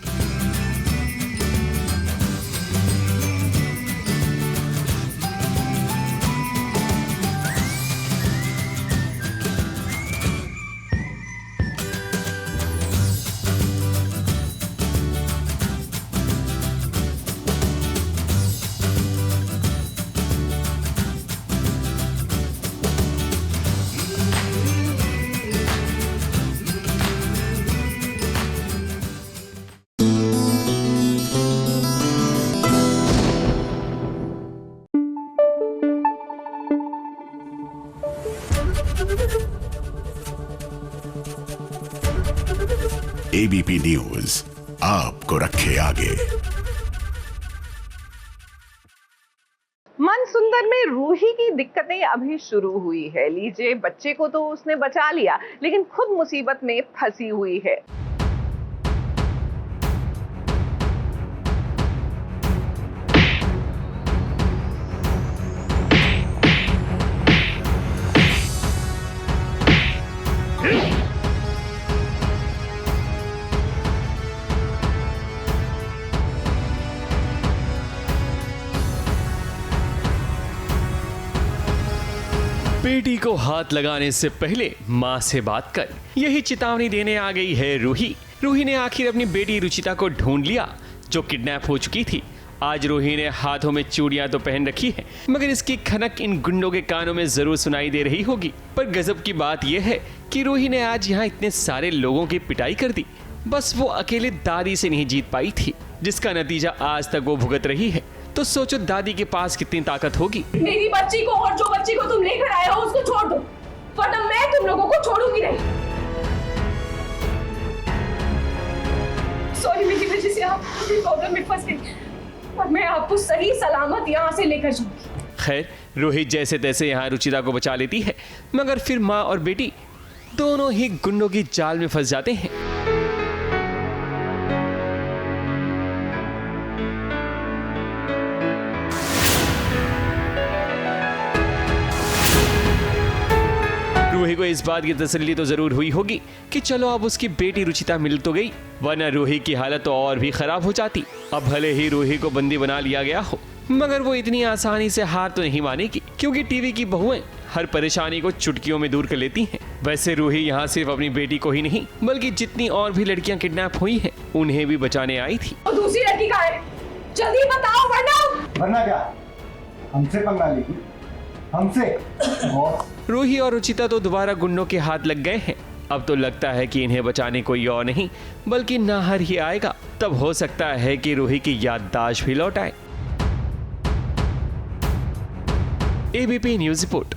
ABP news आपको रखे आगे। मन सुंदर में रूही की दिक्कतें अभी शुरू हुई है। लीजिए, बच्चे को तो उसने बचा लिया, लेकिन खुद मुसीबत में फंसी हुई है। बेटी को हाथ लगाने से पहले माँ से बात कर यही चेतावनी देने आ गई है रूही। रूही ने आखिर अपनी बेटी रुचिता को ढूंढ लिया, जो किडनैप हो चुकी थी। आज रूही ने हाथों में चूड़ियां तो पहन रखी है, मगर इसकी खनक इन गुंडों के कानों में जरूर सुनाई दे रही होगी। पर गजब की बात यह है कि रूही ने आज यहाँ इतने सारे लोगों की पिटाई कर दी, बस वो अकेले दादी से नहीं जीत पाई थी, जिसका नतीजा आज तक वो भुगत रही है। तो सोचो दादी के पास कितनी ताकत होगी। मेरी बच्ची को और जो बच्ची को तुम लेकर आए हो उसको छोड़ दो, वरना मैं तुम लोगों को छोड़ूंगी नहीं। सॉरी, मेरी वजह से आप प्रॉब्लम में फंस गई, पर मैं आपको सही सलामत यहाँ से लेकर जाऊंगी। खैर, रोहित जैसे तैसे यहाँ रुचिता को बचा लेती है, मगर फिर माँ और बेटी दोनों ही गुंडों की जाल में फंस जाते हैं। रूही को इस बात की तसल्ली तो जरूर हुई होगी कि चलो अब उसकी बेटी रुचिता मिल तो गई, वरना रूही की हालत तो और भी खराब हो जाती। अब भले ही रूही को बंदी बना लिया गया हो, मगर वो इतनी आसानी से हार तो नहीं मानेगी, क्योंकि टीवी की बहुएं हर परेशानी को चुटकियों में दूर कर लेती हैं। वैसे रूही यहाँ सिर्फ अपनी बेटी को ही नहीं, बल्कि जितनी और भी लड़कियाँ किडनैप हुई हैं, उन्हें भी बचाने आई थी। और दूसरी लड़की कहाँ है? जल्दी बताओ, वरना क्या हमसे पंगा लेगी? हमसे? रूही और रुचिता तो दोबारा गुंडों के हाथ लग गए हैं। अब तो लगता है कि इन्हें बचाने कोई और नहीं बल्कि नाहर ही आएगा। तब हो सकता है कि रूही की याददाश्त भी लौट आए। ABP news report.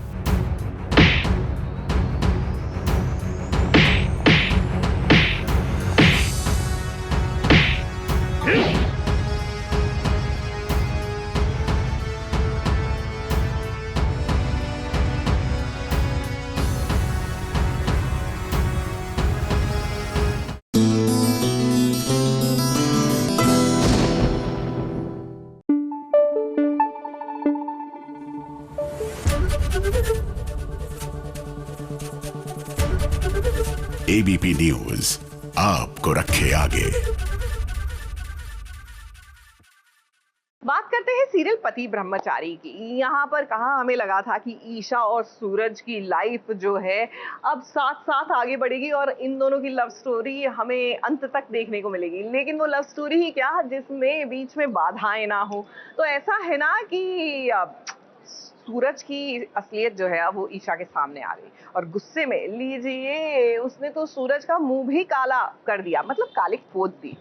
ABP news आपको रखे आगे। बात करते हैं सीरियल पति ब्रह्मचारी की। यहाँ पर कहाँ हमें लगा था कि ईशा और सूरज की लाइफ जो है अब साथ साथ आगे बढ़ेगी और इन दोनों की लव स्टोरी हमें अंत तक देखने को मिलेगी, लेकिन वो लव स्टोरी ही क्या जिसमें बीच में बाधाएं ना हो। तो ऐसा है ना कि सूरज की असलियत जो है वो ईशा के सामने आ गई और गुस्से में लीजिए उसने तो सूरज का मुंह भी काला कर दिया, मतलब कालिक पोत दी।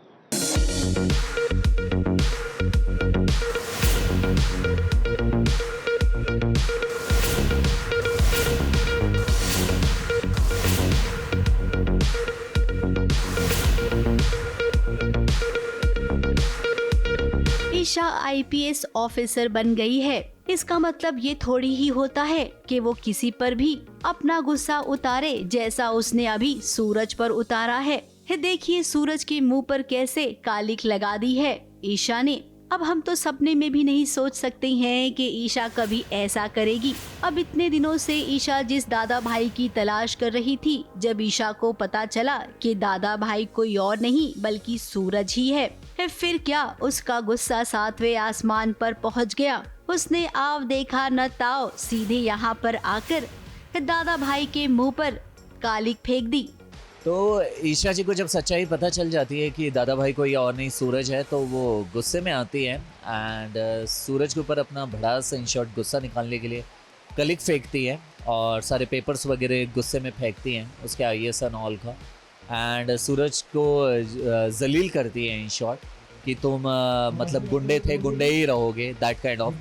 ईशा आईपीएस ऑफिसर बन गई है। इसका मतलब ये थोड़ी ही होता है कि वो किसी पर भी अपना गुस्सा उतारे, जैसा उसने अभी सूरज पर उतारा है। देखिए सूरज के मुंह पर कैसे कालिक लगा दी है ईशा ने। अब हम तो सपने में भी नहीं सोच सकते हैं कि ईशा कभी ऐसा करेगी। अब इतने दिनों से ईशा जिस दादा भाई की तलाश कर रही थी, जब ईशा को पता चला कि दादा भाई कोई और नहीं बल्कि सूरज ही है, फिर क्या उसका गुस्सा 7वें आसमान पर पहुंच गया। उसने आव देखा न ताव, सीधे यहाँ पर आकर दादा भाई के मुंह पर कालिक फेंक दी। तो ईशा जी को जब सच्चाई पता चल जाती है कि दादा भाई कोई और नहीं सूरज है, तो वो गुस्से में आती है एंड सूरज के ऊपर अपना भड़ास इन शॉर्ट गुस्सा निकालने के लिए कलिक फेंकती है और सारे पेपर्स वगैरह गुस्से में फेंकती हैं उसके आईएएस एंड ऑल का, एंड सूरज को जलील करती है इन शॉर्ट। कि तुम मतलब गुंडे थे, गुंडे ही रहोगे, दैट काइंड ऑफ।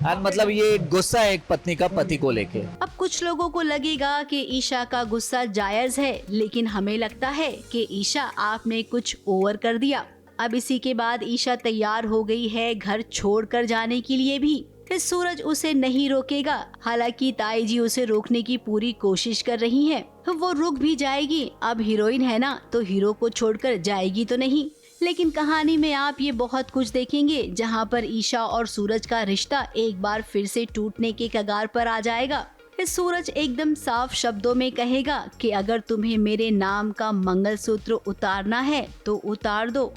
एंड मतलब ये गुस्सा है एक पत्नी का पति को लेके। अब कुछ लोगों को लगेगा कि ईशा का गुस्सा जायज है, लेकिन हमें लगता है कि ईशा आपने कुछ ओवर कर दिया। अब इसी के बाद ईशा तैयार हो गई है घर छोड़कर जाने के लिए भी। फिर सूरज उसे नहीं रोकेगा, हालांकि ताई जी उसे रोकने की पूरी कोशिश कर रही हैं। वो रुक भी जाएगी, अब हीरोइन है ना, तो हीरो को छोड़कर जाएगी तो नहीं। लेकिन कहानी में आप ये बहुत कुछ देखेंगे जहाँ पर ईशा और सूरज का रिश्ता एक बार फिर से टूटने के कगार पर आ जाएगा। फिर सूरज एकदम साफ शब्दों में कहेगा कि अगर तुम्हें मेरे नाम का मंगलसूत्र उतारना है तो उतार दो,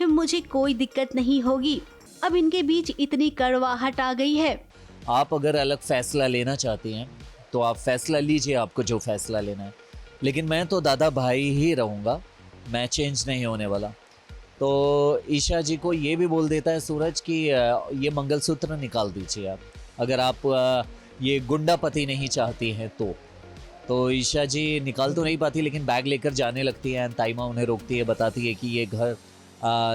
मुझे कोई दिक्कत नहीं होगी। अब इनके बीच इतनी कड़वाहट आ गई है। आप अगर अलग फैसला लेना चाहती हैं तो आप फैसला लीजिए, आपको जो फैसला लेना है, लेकिन मैं तो दादा भाई ही रहूँगा, मैं चेंज नहीं होने वाला। तो ईशा जी को ये भी बोल देता है सूरज कि ये मंगलसूत्र निकाल दीजिए आप, अगर आप ये गुंडा पति नहीं चाहती हैं तो ईशा जी निकाल तो नहीं पाती, लेकिन बैग लेकर जाने लगती है। ताइमा उन्हें रोकती है, बताती है कि ये घर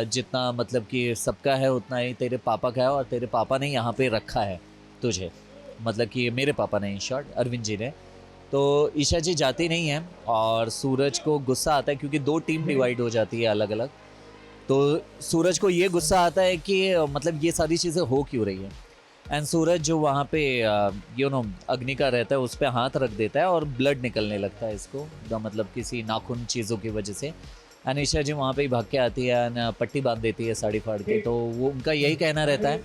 जितना मतलब कि सबका है उतना ही तेरे पापा का है, और तेरे पापा ने यहाँ पे रखा है तुझे, मतलब कि मेरे पापा ने, इन शॉर्ट अरविंद जी ने। तो ईशा जी जाती नहीं है और सूरज को गुस्सा आता है क्योंकि 2 टीम डिवाइड हो जाती है अलग अलग। तो सूरज को ये गुस्सा आता है कि मतलब ये सारी चीज़ें हो क्यों रही है। एंड सूरज जो वहाँ पे अग्नि का रहता है उस पर हाथ रख देता है और ब्लड निकलने लगता है इसको, मतलब किसी नाखून चीज़ों की वजह से। एंड ईशा जी वहाँ पे ही भाग के आती है एंड पट्टी बांध देती है साड़ी फाड़ के। तो वो उनका यही कहना रहता है,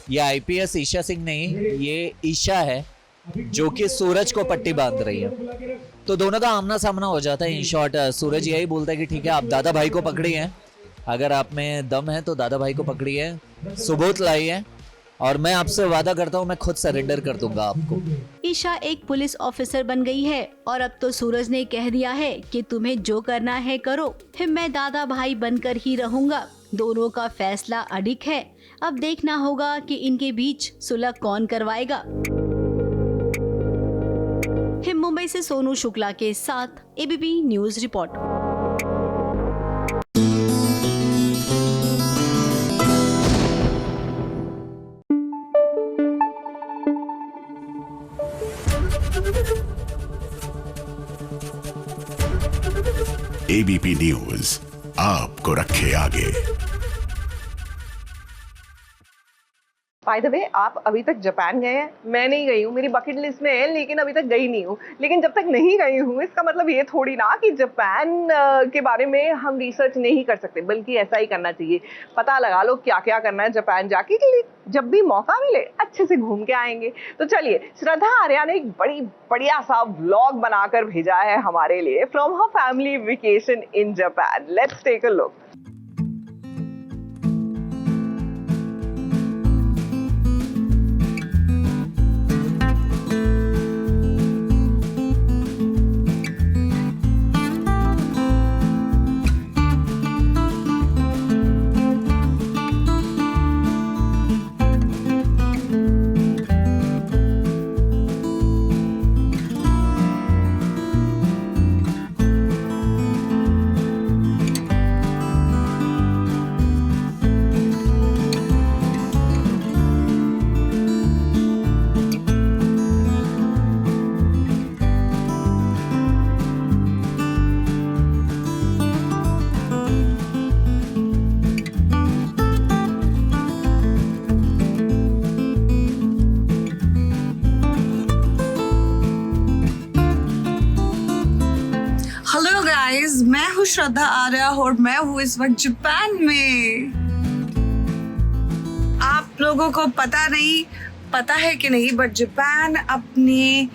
ये आईपीएस ईशा सिंह नहीं, ये ईशा है जो कि सूरज को पट्टी बांध रही है। तो दोनों का आमना सामना हो जाता है। इन शॉर्ट सूरज यही बोलता है कि ठीक है, आप दादा भाई को पकड़ी हैं, अगर आप में दम है तो दादा भाई को पकड़िए, सबूत लाइए, और मैं आपसे वादा करता हूँ मैं खुद सरेंडर कर दूंगा आपको। ईशा एक पुलिस ऑफिसर बन गई है और अब तो सूरज ने कह दिया है कि तुम्हें जो करना है करो, फिर मैं दादा भाई बनकर ही रहूंगा। दोनों का फैसला अडिग है, अब देखना होगा कि इनके बीच सुलह कौन करवाएगा। मुंबई से सोनू शुक्ला के साथ ABP news report. ABP news आपको रखे आगे। बाय द वे, आप अभी तक जापान गए हैं? मैं नहीं गई हूँ, मेरी बकेट लिस्ट में है, लेकिन अभी तक गई नहीं हूँ। लेकिन जब तक नहीं गई हूँ इसका मतलब ये थोड़ी ना कि जापान के बारे में हम रिसर्च नहीं कर सकते, बल्कि ऐसा ही करना चाहिए। पता लगा लो क्या क्या करना है जापान जाके, के लिए जब भी मौका मिले अच्छे से घूम के आएंगे। तो चलिए, श्रद्धा आर्या ने एक बड़ी बढ़िया सा व्लॉग बनाकर भेजा है हमारे लिए from her family vacation in Japan. Let's take a look. मैं हूँ श्रद्धा आर्या और मैं हूँ इस वक्त जापान में। आप लोगों को पता है कि नहीं, बट जापान अपनी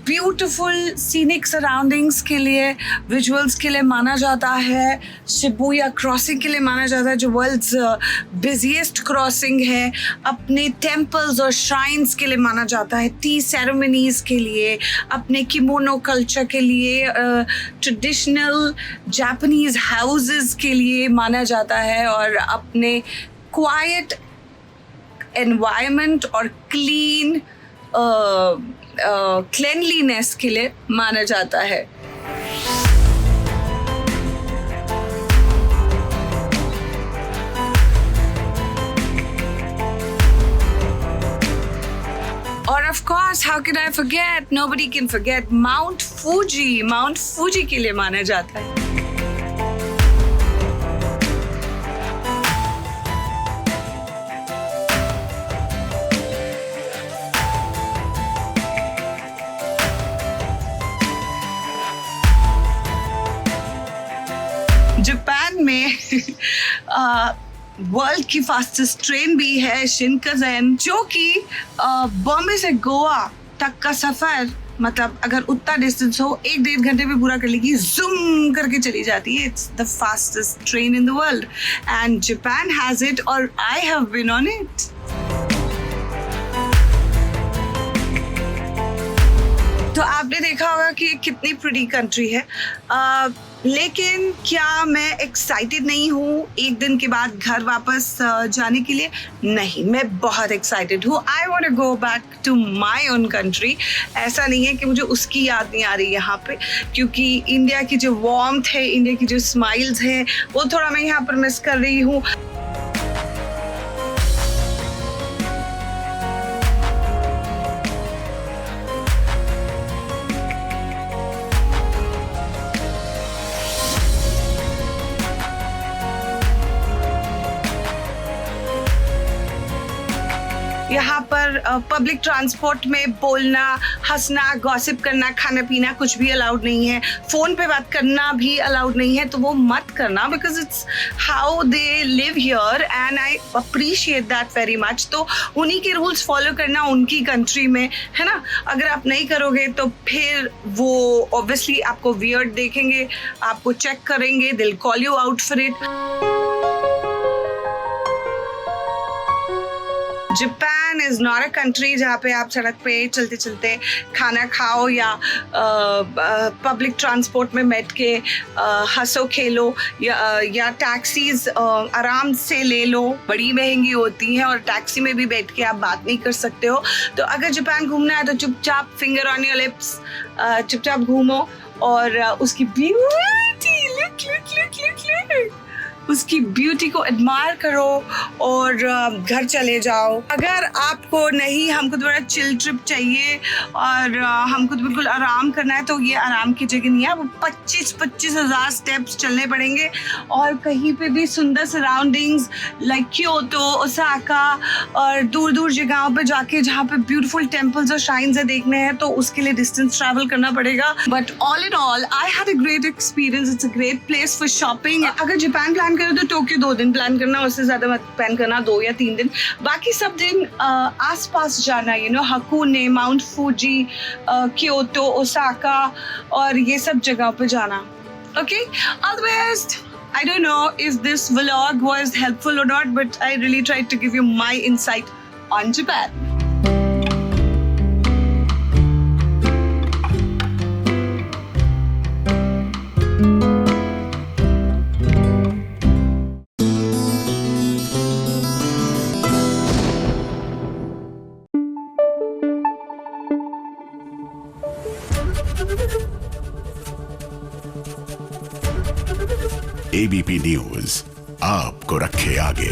ब्यूटीफुल सीनिक सराउंडिंग्स के लिए, विजुअल्स के लिए माना जाता है। शिबुया क्रॉसिंग के लिए माना जाता है, जो वर्ल्ड्स बिजिएस्ट क्रॉसिंग है। अपने टेम्पल्स और श्राइन्स के लिए माना जाता है, टी सेरेमनीज के लिए, अपने किमोनो कल्चर के लिए, ट्रेडिशनल जापानीज हाउसेस के लिए माना जाता है, और अपने क्वाइट एनवायरनमेंट और क्लीन क्लेनलीनेस के लिए माना जाता है। of course, how can I forget? Nobody can forget Mount Fuji. Mount Fuji के लिए माना जाता है. जापान में वर्ल्ड की फास्टेस्ट ट्रेन भी है शिनकानसेन, जो कि बॉम्बे से गोवा तक का सफर, मतलब अगर उतना डिस्टेंस हो 1-1.5 घंटे में पूरा कर लेगी, जूम करके चली जाती है. It's the fastest train in the world and Japan has it और I have been on it. तो आपने देखा होगा कि कितनी प्रिटी कंट्री है, लेकिन क्या मैं एक्साइटेड नहीं हूँ एक दिन के बाद घर वापस जाने के लिए? नहीं, मैं बहुत एक्साइटेड हूँ. I want to go back to my own country. ऐसा नहीं है कि मुझे उसकी याद नहीं आ रही यहाँ पे, क्योंकि इंडिया की जो वार्मथ है, इंडिया की जो स्माइल्स हैं, वो थोड़ा मैं यहाँ पर मिस कर रही हूँ. यहाँ पर पब्लिक ट्रांसपोर्ट में बोलना, हंसना, गॉसिप करना, खाना पीना कुछ भी अलाउड नहीं है. फ़ोन पे बात करना भी अलाउड नहीं है, तो वो मत करना, because it's how they live here and I appreciate that very much. तो उन्हीं के रूल्स फॉलो करना उनकी कंट्री में, है ना. अगर आप नहीं करोगे तो फिर वो ऑब्वियसली आपको वियर्ड देखेंगे, आपको चेक करेंगे, they will call you out for it. Japan is not a country जहाँ पे आप सड़क पे चलते चलते खाना खाओ या पब्लिक ट्रांसपोर्ट में बैठ के हंसो खेलो या टैक्सीज आराम से ले लो. बड़ी महंगी होती हैं और टैक्सी में भी बैठ के आप बात नहीं कर सकते हो. तो अगर जापान घूमना है तो चुपचाप फिंगर ऑन योर लिप्स, चुपचाप घूमो और उसकी ब्यूटी लुक उसकी ब्यूटी को एडमायर करो और घर चले जाओ. अगर आपको नहीं, हमको थोड़ा चिल ट्रिप चाहिए और हमको तो बिल्कुल आराम करना है, तो ये आराम की जगह नहीं है. आपको 25 हज़ार स्टेप्स चलने पड़ेंगे और कहीं पे भी सुंदर सराउंडिंग्स लाइक क्योतो, ओसाका और दूर दूर जगहों पे जाके जहाँ पे ब्यूटीफुल टेम्पल्स और श्राइन्स है देखने हैं, तो उसके लिए डिस्टेंस ट्रैवल करना पड़ेगा. But all in all I had a great experience. It's a great place for shopping. अगर जापान प्लान करो तो टोक्यो 2 दिन प्लान करना, उससे ज़्यादा मत प्लान करना, 2 या 3 दिन. बाकी सब दिन आसपास जाना, you know, Hakone, Mount Fuji, Kyoto, Osaka और ये सब जगह पे जाना. Okay, all the best. I don't know if this vlog was helpful or not, but I really tried to give you my insight on Japan. ABP news आपको रखे आगे.